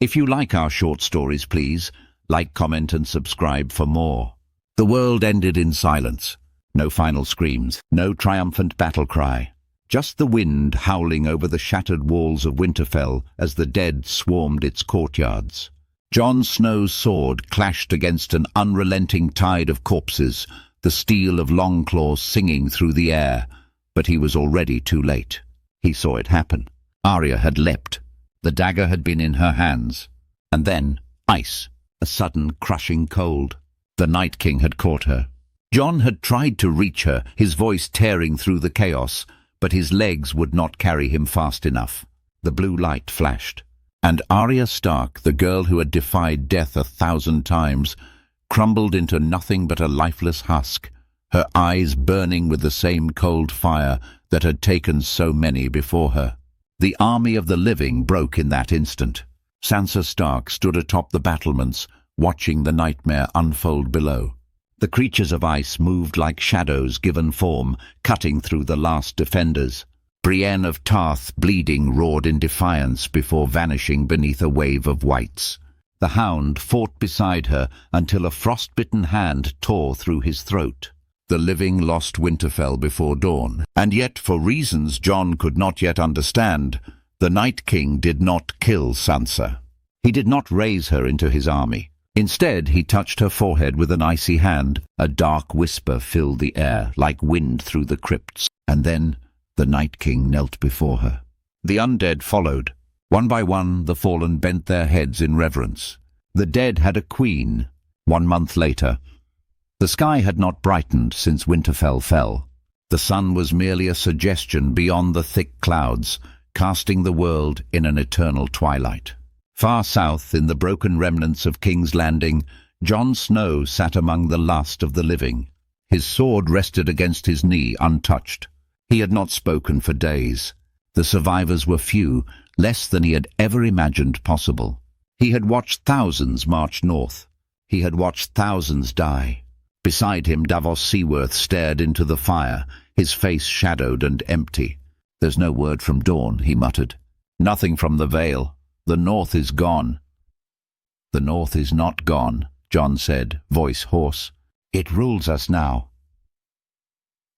If you like our short stories, please like, comment and subscribe for more. The world ended in silence. No final screams, no triumphant battle cry. Just the wind howling over the shattered walls of Winterfell as the dead swarmed its courtyards. Jon Snow's sword clashed against an unrelenting tide of corpses, the steel of Longclaw singing through the air, but he was already too late. He saw it happen. Arya had leapt. The dagger had been in her hands. And then, ice, a sudden crushing cold. The Night King had caught her. Jon had tried to reach her, his voice tearing through the chaos, but his legs would not carry him fast enough. The blue light flashed, and Arya Stark, the girl who had defied death 1,000 times, crumbled into nothing but a lifeless husk, her eyes burning with the same cold fire that had taken so many before her. The army of the living broke in that instant. Sansa Stark stood atop the battlements, watching the nightmare unfold below. The creatures of ice moved like shadows given form, cutting through the last defenders. Brienne of Tarth, bleeding, roared in defiance before vanishing beneath a wave of whites. The Hound fought beside her until a frost-bitten hand tore through his throat. The living lost Winterfell before dawn, and yet, for reasons Jon could not yet understand, the Night King did not kill Sansa. He did not raise her into his army. Instead, he touched her forehead with an icy hand. A dark whisper filled the air, like wind through the crypts, and then the Night King knelt before her. The undead followed. One by one, the fallen bent their heads in reverence. The dead had a queen. 1 month later, the sky had not brightened since Winterfell fell. The sun was merely a suggestion beyond the thick clouds, casting the world in an eternal twilight. Far south, in the broken remnants of King's Landing, Jon Snow sat among the last of the living. His sword rested against his knee, untouched. He had not spoken for days. The survivors were few, less than he had ever imagined possible. He had watched thousands march north. He had watched thousands die. Beside him, Davos Seaworth stared into the fire, his face shadowed and empty. "There's no word from Dawn," he muttered. "Nothing from the Vale. The North is gone." "The North is not gone," Jon said, voice hoarse. "It rules us now."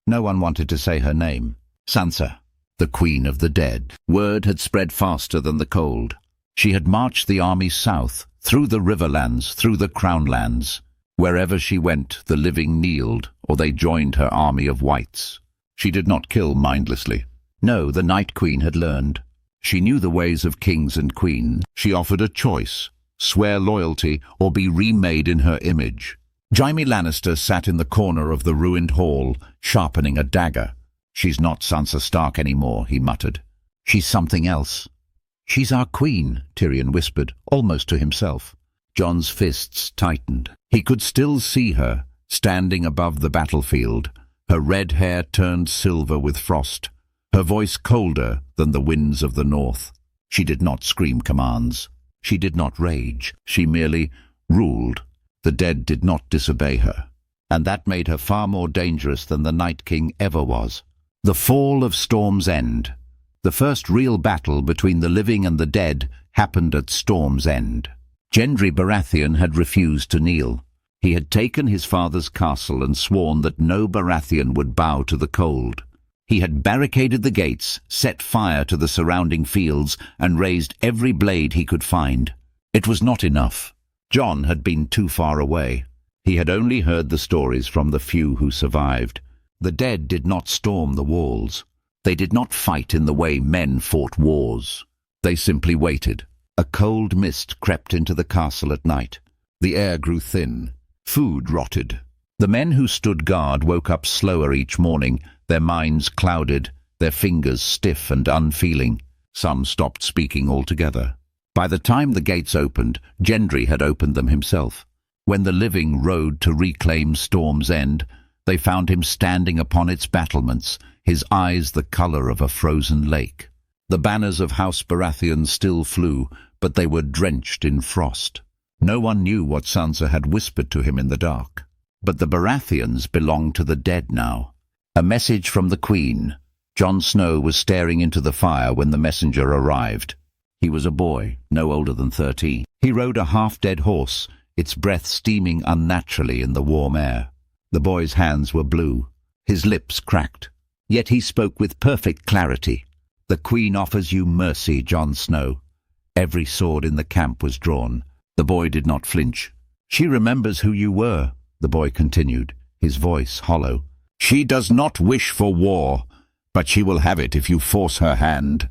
No one wanted to say her name. Sansa, the Queen of the Dead. Word had spread faster than the cold. She had marched the army south, through the Riverlands, through the Crownlands. Wherever she went, the living kneeled, or they joined her army of whites. She did not kill mindlessly. No, the Night Queen had learned. She knew the ways of kings and queens. She offered a choice: swear loyalty or be remade in her image. Jaime Lannister sat in the corner of the ruined hall, sharpening a dagger. "She's not Sansa Stark anymore," he muttered. "She's something else." "She's our queen," Tyrion whispered, almost to himself. Jon's fists tightened. He could still see her, standing above the battlefield, her red hair turned silver with frost, her voice colder than the winds of the north. She did not scream commands. She did not rage. She merely ruled. The dead did not disobey her, and that made her far more dangerous than the Night King ever was. The fall of Storm's End. The first real battle between the living and the dead happened at Storm's End. Gendry Baratheon had refused to kneel. He had taken his father's castle and sworn that no Baratheon would bow to the cold. He had barricaded the gates, set fire to the surrounding fields, and raised every blade he could find. It was not enough. Jon had been too far away. He had only heard the stories from the few who survived. The dead did not storm the walls. They did not fight in the way men fought wars. They simply waited. A cold mist crept into the castle at night. The air grew thin. Food rotted. The men who stood guard woke up slower each morning, their minds clouded, their fingers stiff and unfeeling. Some stopped speaking altogether. By the time the gates opened, Gendry had opened them himself. When the living rode to reclaim Storm's End, they found him standing upon its battlements, his eyes the color of a frozen lake. The banners of House Baratheon still flew, but they were drenched in frost. No one knew what Sansa had whispered to him in the dark. But the Baratheons belonged to the dead now. A message from the Queen. Jon Snow was staring into the fire when the messenger arrived. He was a boy, no older than 13. He rode a half-dead horse, its breath steaming unnaturally in the warm air. The boy's hands were blue, his lips cracked. Yet he spoke with perfect clarity. "The Queen offers you mercy, Jon Snow." Every sword in the camp was drawn. The boy did not flinch. "She remembers who you were," the boy continued, his voice hollow. "She does not wish for war, but she will have it if you force her hand."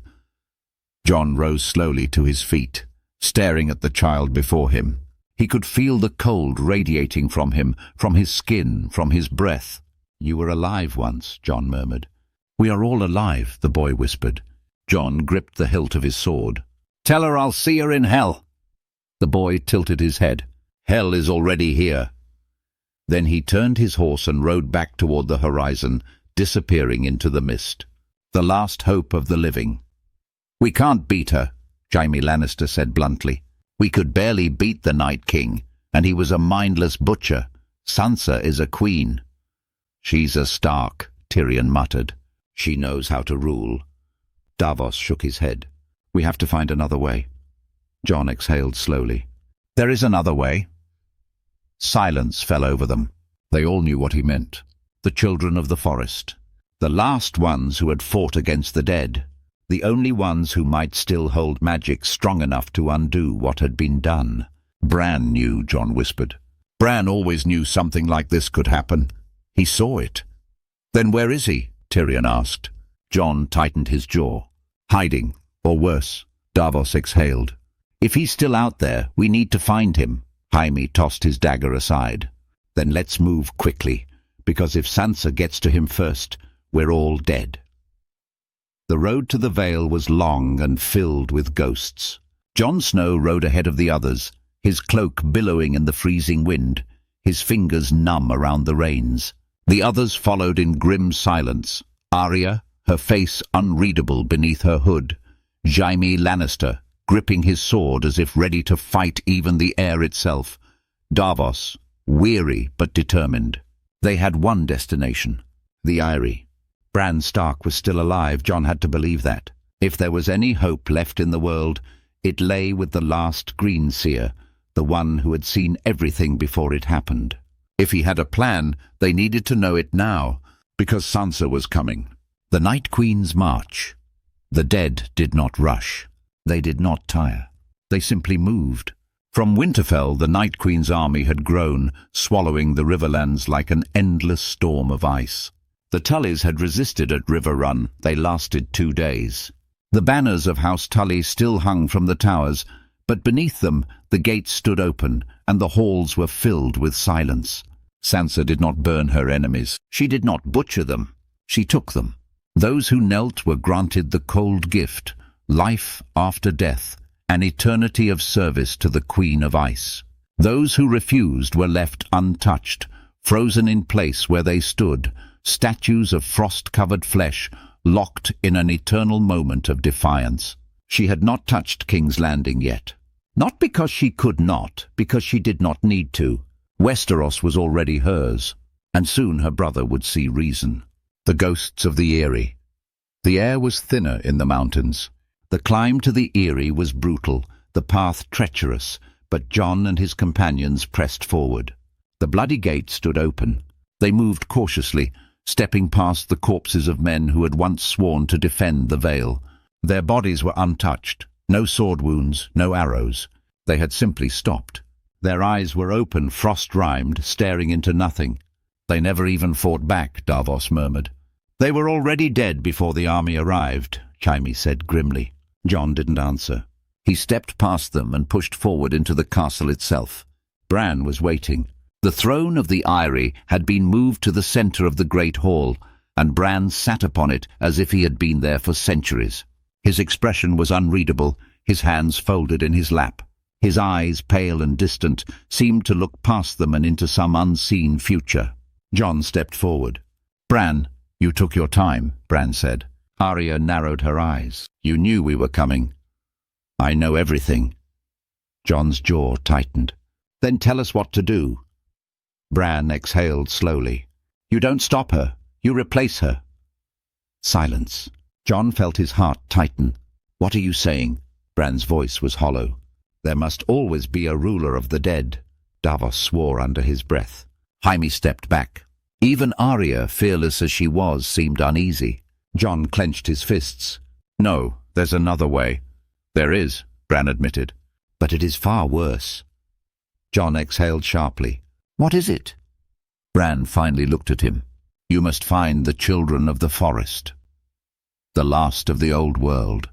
Jon rose slowly to his feet, staring at the child before him. He could feel the cold radiating from him, from his skin, from his breath. "You were alive once," Jon murmured. "We are all alive," the boy whispered. Jon gripped the hilt of his sword. "Tell her I'll see her in hell." The boy tilted his head. "Hell is already here." Then he turned his horse and rode back toward the horizon, disappearing into the mist. The last hope of the living. "We can't beat her," Jaime Lannister said bluntly. "We could barely beat the Night King, and he was a mindless butcher. Sansa is a queen." "She's a Stark," Tyrion muttered. "She knows how to rule." Davos shook his head. "We have to find another way." Jon exhaled slowly. "There is another way." Silence fell over them. They all knew what he meant. The children of the forest. The last ones who had fought against the dead. The only ones who might still hold magic strong enough to undo what had been done. "Bran knew," Jon whispered. "Bran always knew something like this could happen. He saw it." "Then where is he?" Tyrion asked. Jon tightened his jaw. "Hiding, or worse." Davos exhaled. "If he's still out there, we need to find him." Jaime tossed his dagger aside. "Then let's move quickly, because if Sansa gets to him first, we're all dead." The road to the Vale was long and filled with ghosts. Jon Snow rode ahead of the others, his cloak billowing in the freezing wind, his fingers numb around the reins. The others followed in grim silence. Arya, her face unreadable beneath her hood. Jaime Lannister, gripping his sword as if ready to fight even the air itself. Davos, weary but determined. They had one destination, the Eyrie. Bran Stark was still alive. Jon had to believe that. If there was any hope left in the world, it lay with the last Green Seer, the one who had seen everything before it happened. If he had a plan, they needed to know it now, because Sansa was coming. The Night Queen's march. The dead did not rush. They did not tire. They simply moved. From Winterfell, the Night Queen's army had grown, swallowing the riverlands like an endless storm of ice. The Tullys had resisted at River Run. They lasted 2 days. The banners of House Tully still hung from the towers, but beneath them the gates stood open, and the halls were filled with silence. Sansa did not burn her enemies. She did not butcher them. She took them. Those who knelt were granted the cold gift, life after death, an eternity of service to the Queen of Ice. Those who refused were left untouched, frozen in place where they stood, statues of frost-covered flesh, locked in an eternal moment of defiance. She had not touched King's Landing yet. Not because she could not, because she did not need to. Westeros was already hers, and soon her brother would see reason. The ghosts of the Eyrie. The air was thinner in the mountains. The climb to the Eyrie was brutal, the path treacherous, but Jon and his companions pressed forward. The bloody gate stood open. They moved cautiously, stepping past the corpses of men who had once sworn to defend the Vale. Their bodies were untouched, no sword wounds, no arrows. They had simply stopped. Their eyes were open, frost-rimed, staring into nothing. "They never even fought back," Davos murmured. "They were already dead before the army arrived," Jaime said grimly. Jon didn't answer. He stepped past them and pushed forward into the castle itself. Bran was waiting. The throne of the Eyrie had been moved to the center of the great hall, and Bran sat upon it as if he had been there for centuries. His expression was unreadable, his hands folded in his lap. His eyes, pale and distant, seemed to look past them and into some unseen future. Jon stepped forward. "Bran, you took your time," Bran said. Arya narrowed her eyes. "You knew we were coming." "I know everything." Jon's jaw tightened. "Then tell us what to do." Bran exhaled slowly. "You don't stop her. You replace her." Silence. Jon felt his heart tighten. "What are you saying?" Bran's voice was hollow. There must always be a ruler of the dead. Davos swore under his breath. Jaime stepped back. Even Arya, fearless as she was, seemed uneasy. Jon clenched his fists. No, there's another way. There is, Bran admitted. But it is far worse. Jon exhaled sharply. What is it? Bran finally looked at him. You must find the children of the forest. The last of the old world.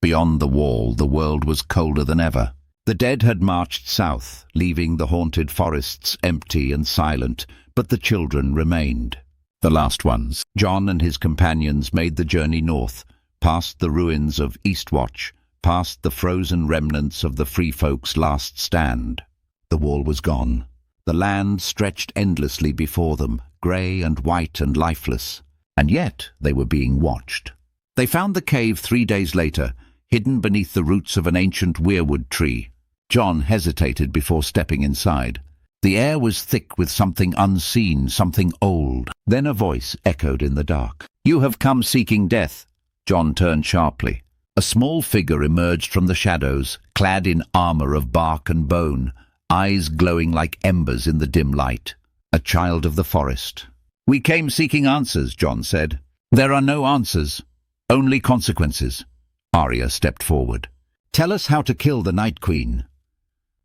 Beyond the wall, the world was colder than ever. The dead had marched south, leaving the haunted forests empty and silent, but the children remained. The last ones. Jon and his companions made the journey north, past the ruins of Eastwatch, past the frozen remnants of the Free Folk's last stand. The wall was gone. The land stretched endlessly before them, grey and white and lifeless. And yet they were being watched. They found the cave 3 days later, hidden beneath the roots of an ancient weirwood tree. Jon hesitated before stepping inside. The air was thick with something unseen, something old. Then a voice echoed in the dark. You have come seeking death. Jon turned sharply. A small figure emerged from the shadows, clad in armor of bark and bone, eyes glowing like embers in the dim light. A child of the forest. We came seeking answers, Jon said. There are no answers, only consequences. Arya stepped forward. Tell us how to kill the Night Queen.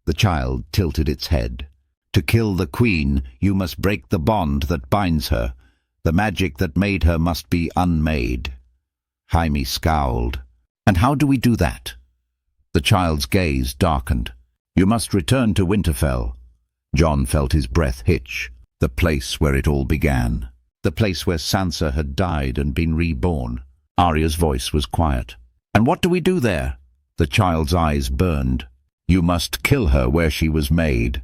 The child tilted its head. To kill the queen, you must break the bond that binds her. The magic that made her must be unmade. Jaime scowled. And how do we do that? The child's gaze darkened. You must return to Winterfell. Jon felt his breath hitch. The place where it all began. The place where Sansa had died and been reborn. Arya's voice was quiet. And what do we do there? The child's eyes burned. You must kill her where she was made.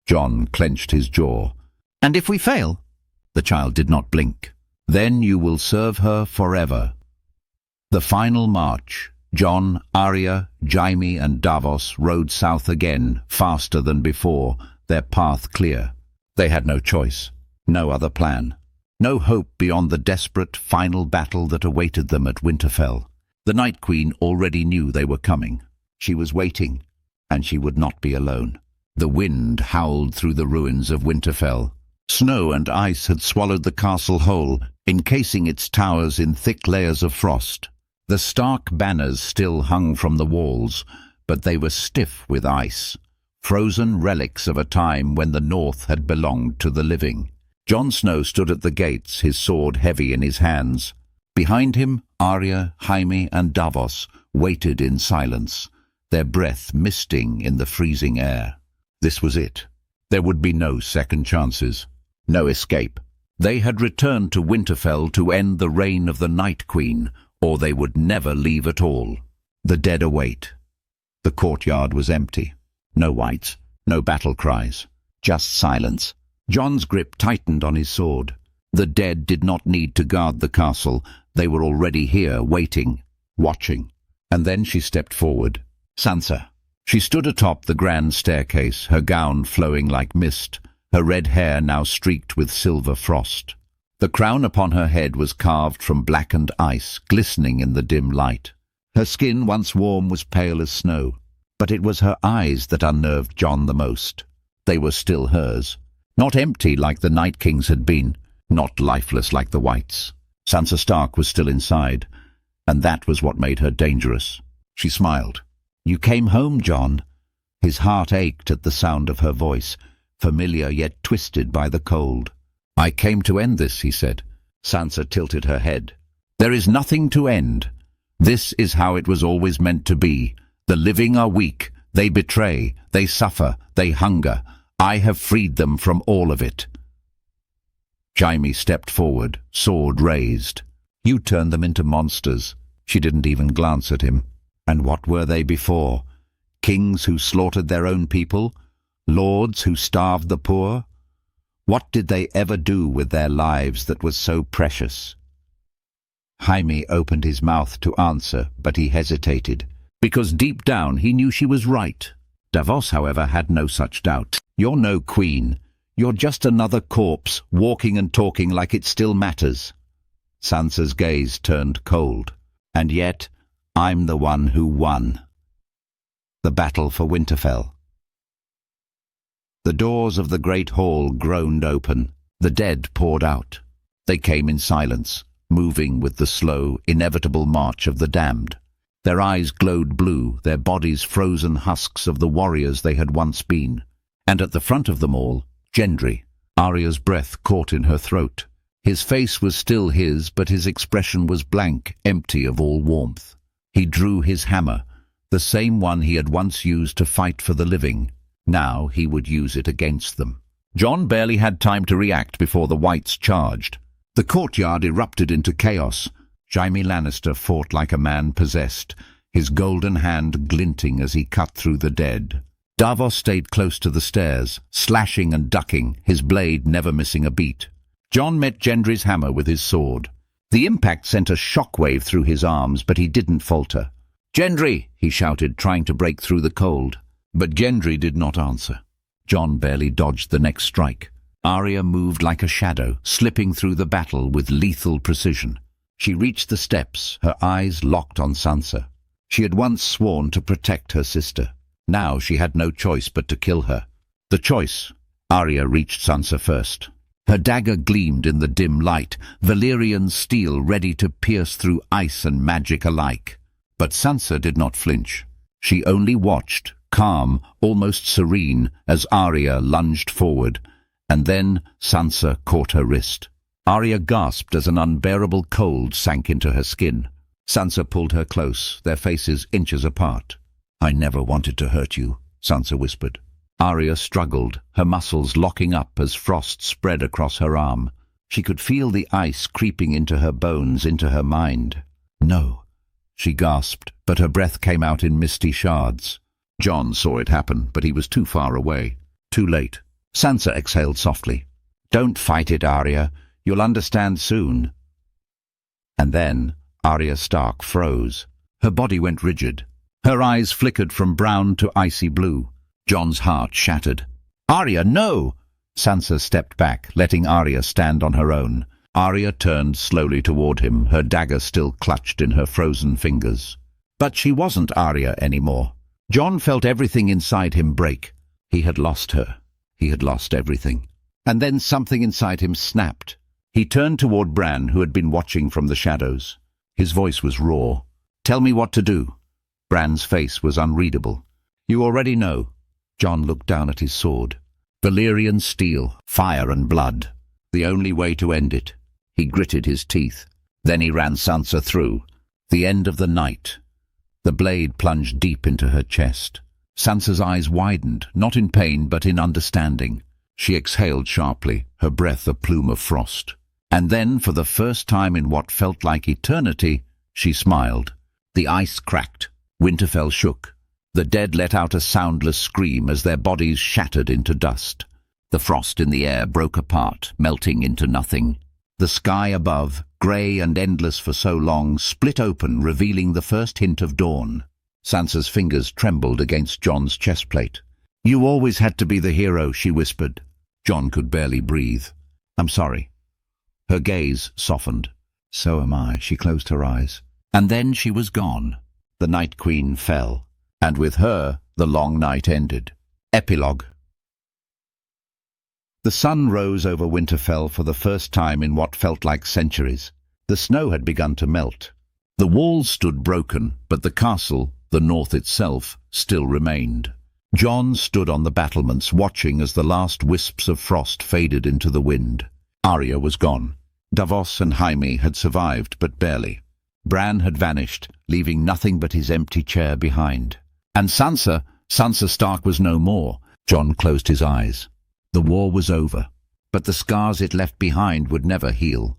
Jon clenched his jaw. And if we fail? The child did not blink. Then you will serve her forever. The final march. Jon, Arya, Jaime and Davos rode south again, faster than before, their path clear. They had no choice, no other plan. No hope beyond the desperate final battle that awaited them at Winterfell. The Night Queen already knew they were coming. She was waiting, and she would not be alone. The wind howled through the ruins of Winterfell. Snow and ice had swallowed the castle whole, encasing its towers in thick layers of frost. The Stark banners still hung from the walls, but they were stiff with ice, frozen relics of a time when the North had belonged to the living. Jon Snow stood at the gates, his sword heavy in his hands. Behind him, Arya, Jaime and Davos waited in silence, their breath misting in the freezing air. This was it. There would be no second chances, no escape. They had returned to Winterfell to end the reign of the Night Queen, or they would never leave at all. The dead await. The courtyard was empty. No wights, no battle cries, just silence. Jon's grip tightened on his sword. The dead did not need to guard the castle. They were already here, waiting, watching. And then she stepped forward. Sansa. She stood atop the grand staircase, her gown flowing like mist, her red hair now streaked with silver frost. The crown upon her head was carved from blackened ice, glistening in the dim light. Her skin, once warm, was pale as snow. But it was her eyes that unnerved Jon the most. They were still hers. Not empty like the Night King's had been, not lifeless like the Whites. Sansa Stark was still inside, and that was what made her dangerous. She smiled. You came home, Jon. His heart ached at the sound of her voice, familiar yet twisted by the cold. I came to end this, he said. Sansa tilted her head. There is nothing to end. This is how it was always meant to be. The living are weak. They betray. They suffer. They hunger. I have freed them from all of it. Jaime stepped forward, sword raised. You turned them into monsters. She didn't even glance at him. And what were they before? Kings who slaughtered their own people? Lords who starved the poor? What did they ever do with their lives that was so precious? Jaime opened his mouth to answer, but he hesitated, because deep down he knew she was right. Davos, however, had no such doubt. You're no queen. You're just another corpse, walking and talking like it still matters. Sansa's gaze turned cold. And yet, I'm the one who won. The battle for Winterfell. The doors of the great hall groaned open. The dead poured out. They came in silence, moving with the slow, inevitable march of the damned. Their eyes glowed blue, their bodies frozen husks of the warriors they had once been. And at the front of them all, Gendry. Arya's breath caught in her throat. His face was still his, but his expression was blank, empty of all warmth. He drew his hammer, the same one he had once used to fight for the living. Now he would use it against them. Jon barely had time to react before the Whites charged. The courtyard erupted into chaos. Jaime Lannister fought like a man possessed, his golden hand glinting as he cut through the dead. Davos stayed close to the stairs, slashing and ducking, his blade never missing a beat. Jon met Gendry's hammer with his sword. The impact sent a shockwave through his arms, but he didn't falter. "Gendry!" he shouted, trying to break through the cold. But Gendry did not answer. Jon barely dodged the next strike. Arya moved like a shadow, slipping through the battle with lethal precision. She reached the steps, her eyes locked on Sansa. She had once sworn to protect her sister. Now she had no choice but to kill her. The choice. Arya reached Sansa first. Her dagger gleamed in the dim light, Valyrian steel ready to pierce through ice and magic alike. But Sansa did not flinch. She only watched, calm, almost serene, as Arya lunged forward. And then Sansa caught her wrist. Arya gasped as an unbearable cold sank into her skin. Sansa pulled her close, their faces inches apart. "I never wanted to hurt you," Sansa whispered. Arya struggled, her muscles locking up as frost spread across her arm. She could feel the ice creeping into her bones, into her mind. "No," she gasped, but her breath came out in misty shards. Jon saw it happen, but he was too far away. Too late. Sansa exhaled softly. "Don't fight it, Arya. You'll understand soon." And then Arya Stark froze. Her body went rigid. Her eyes flickered from brown to icy blue. Jon's heart shattered. "Arya, no!" Sansa stepped back, letting Arya stand on her own. Arya turned slowly toward him, her dagger still clutched in her frozen fingers. But she wasn't Arya anymore. Jon felt everything inside him break. He had lost her. He had lost everything. And then something inside him snapped. He turned toward Bran, who had been watching from the shadows. His voice was raw. "Tell me what to do." Bran's face was unreadable. "You already know." Jon looked down at his sword. Valyrian steel, fire and blood. The only way to end it. He gritted his teeth. Then he ran Sansa through. The end of the night. The blade plunged deep into her chest. Sansa's eyes widened, not in pain but in understanding. She exhaled sharply, her breath a plume of frost. And then, for the first time in what felt like eternity, she smiled. The ice cracked. Winterfell shook. The dead let out a soundless scream as their bodies shattered into dust. The frost in the air broke apart, melting into nothing. The sky above, grey and endless for so long, split open, revealing the first hint of dawn. Sansa's fingers trembled against Jon's chestplate. "You always had to be the hero," she whispered. Jon could barely breathe. "I'm sorry." Her gaze softened. "So am I." She closed her eyes. And then she was gone. The Night Queen fell. And with her, the long night ended. Epilogue. The sun rose over Winterfell for the first time in what felt like centuries. The snow had begun to melt. The walls stood broken, but the castle, the north itself, still remained. Jon stood on the battlements, watching as the last wisps of frost faded into the wind. Arya was gone. Davos and Jaime had survived, but barely. Bran had vanished, leaving nothing but his empty chair behind. And Sansa Stark was no more. Jon closed his eyes. The war was over, but the scars it left behind would never heal.